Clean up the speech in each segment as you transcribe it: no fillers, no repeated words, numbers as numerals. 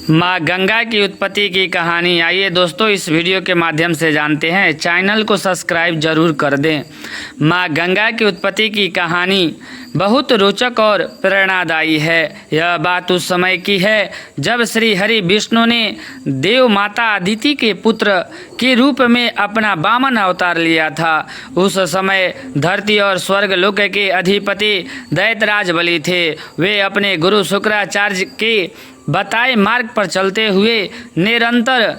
माँ गंगा की उत्पत्ति की कहानी। आइए दोस्तों इस वीडियो के माध्यम से जानते हैं। चैनल को सब्सक्राइब जरूर कर दें। माँ गंगा की उत्पत्ति की कहानी बहुत रोचक और प्रेरणादायी है। यह बात उस समय की है जब श्री हरि विष्णु ने देव माता अदिति के पुत्र के रूप में अपना वामन अवतार लिया था। उस समय धरती और स्वर्ग लोक के अधिपति दैत्यराज बलि थे। वे अपने गुरु शुक्राचार्य के बताए मार्ग पर चलते हुए निरंतर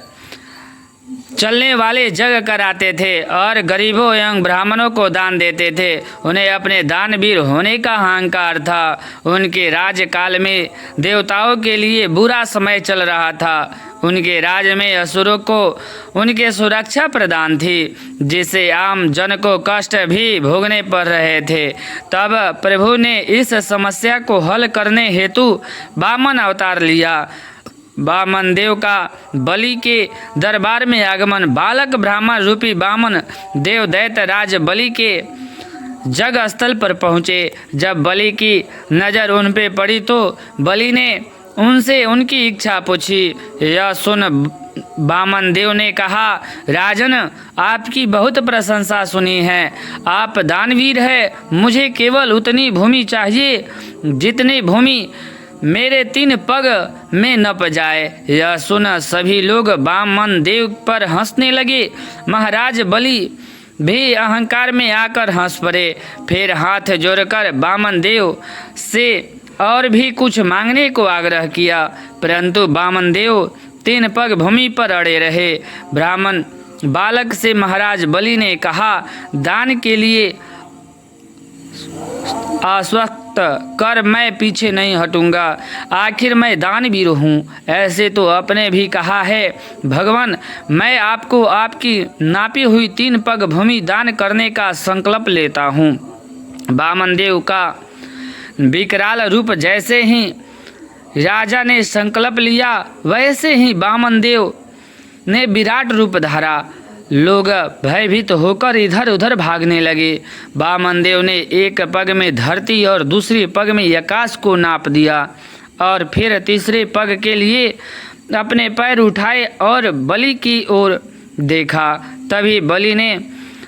चलने वाले जग कराते थे और गरीबों एवं ब्राह्मणों को दान देते थे। उन्हें अपने दानवीर होने का अहंकार था। उनके राज्यकाल में देवताओं के लिए बुरा समय चल रहा था। उनके राज्य में असुरों को उनके सुरक्षा प्रदान थी, जिससे आम जन को कष्ट भी भोगने पड़ रहे थे। तब प्रभु ने इस समस्या को हल करने हेतु वामन अवतार लिया। वामन देव का बलि के दरबार में आगमन। बालक ब्राह्मण रूपी वामन देव दैत्यराज बलि के जग स्थल पर पहुँचे। जब बलि की नज़र उन पे पड़ी तो बलि ने उनसे उनकी इच्छा पूछी। यह सुन वामन देव ने कहा, राजन, आपकी बहुत प्रशंसा सुनी है। आप दानवीर है। मुझे केवल उतनी भूमि चाहिए जितनी भूमि मेरे 3 पग में नप जाए। यह सुन सभी लोग वामन देव पर हंसने लगे। महाराज बलि भी अहंकार में आकर हंस पड़े। फिर हाथ जोड़कर वामन देव से और भी कुछ मांगने को आग्रह किया, परंतु वामन देव 3 पग भूमि पर अड़े रहे। ब्राह्मण बालक से महाराज बलि ने कहा, दान के लिए आश्वस्त कर मैं पीछे नहीं हटूंगा। आखिर मैं दानवीर हूँ। ऐसे तो आपने भी कहा है। भगवान, मैं आपको आपकी नापी हुई 3 पग भूमि दान करने का संकल्प लेता हूँ। वामन देव का विकराल रूप जैसे ही राजा ने संकल्प लिया, वैसे ही वामन देव ने विराट रूप धारा। लोग भयभीत होकर इधर उधर भागने लगे। वामन देव ने एक पग में धरती और दूसरी पग में आकाश को नाप दिया और फिर तीसरे पग के लिए अपने पैर उठाए और बलि की ओर देखा। तभी बलि ने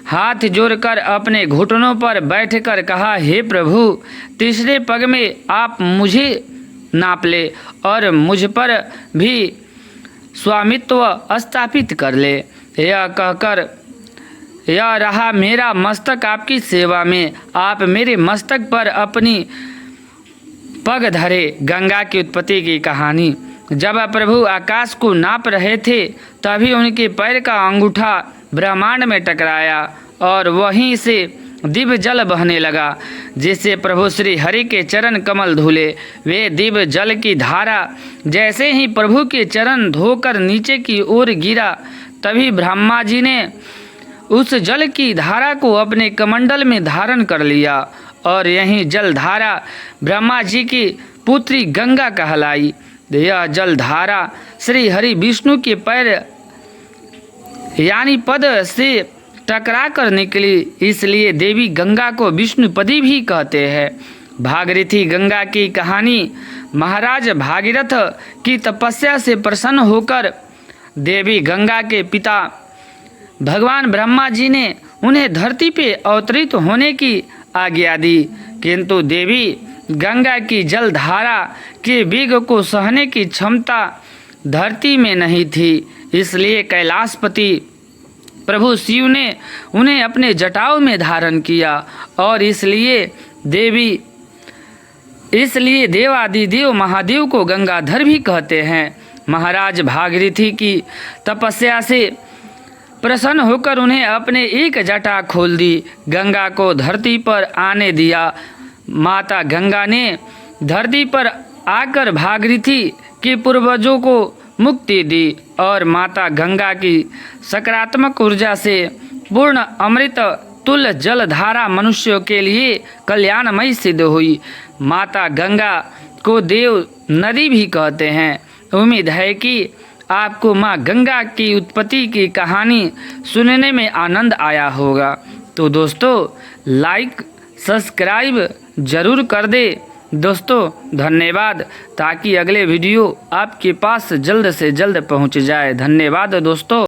हाथ जोड़कर अपने घुटनों पर बैठकर कहा, हे प्रभु, तीसरे पग में आप मुझे नाप ले और मुझ पर भी स्वामित्व स्थापित कर ले। यह कहकर, यह रहा मेरा मस्तक आपकी सेवा में। आप मेरे मस्तक पर अपनी पग धरे। गंगा की उत्पत्ति की कहानी। जब प्रभु आकाश को नाप रहे थे, तभी उनके पैर का अंगूठा ब्रह्मांड में टकराया और वहीं से दिव्य जल बहने लगा, जिससे प्रभु श्री हरि के चरण कमल धुले। वे दिव्य जल की धारा जैसे ही प्रभु के चरण धोकर नीचे की ओर गिरा, तभी ब्रह्मा जी ने उस जल की धारा को अपने कमंडल में धारण कर लिया और यही जल धारा ब्रह्मा जी की पुत्री गंगा कहलाई। यह जल धारा श्री हरि विष्णु के पैर यानी पद से टकरा कर निकली, इसलिए देवी गंगा को विष्णुपदी भी कहते हैं। भागीरथी गंगा की कहानी। महाराज भागीरथ की तपस्या से प्रसन्न होकर देवी गंगा के पिता भगवान ब्रह्मा जी ने उन्हें धरती पे अवतरित होने की आज्ञा दी, किंतु देवी गंगा की जलधारा के वेग को सहने की क्षमता धरती में नहीं थी। इसलिए कैलाशपति प्रभु शिव ने उन्हें अपने जटाओं में धारण किया और इसलिए देवादिदेव महादेव को गंगाधर भी कहते हैं। महाराज भागीरथी की तपस्या से प्रसन्न होकर उन्हें अपने एक जटा खोल दी, गंगा को धरती पर आने दिया। माता गंगा ने धरती पर आकर भागीरथी के पूर्वजों को मुक्ति दी और माता गंगा की सकारात्मक ऊर्जा से पूर्ण अमृत तुल्य जलधारा मनुष्यों के लिए कल्याणमयी सिद्ध हुई। माता गंगा को देव नदी भी कहते हैं। उम्मीद है कि आपको माँ गंगा की उत्पत्ति की कहानी सुनने में आनंद आया होगा। तो दोस्तों, लाइक सब्सक्राइब जरूर कर दे। दोस्तों धन्यवाद। ताकि अगले वीडियो आपके पास जल्द से जल्द पहुंच जाए। धन्यवाद दोस्तों।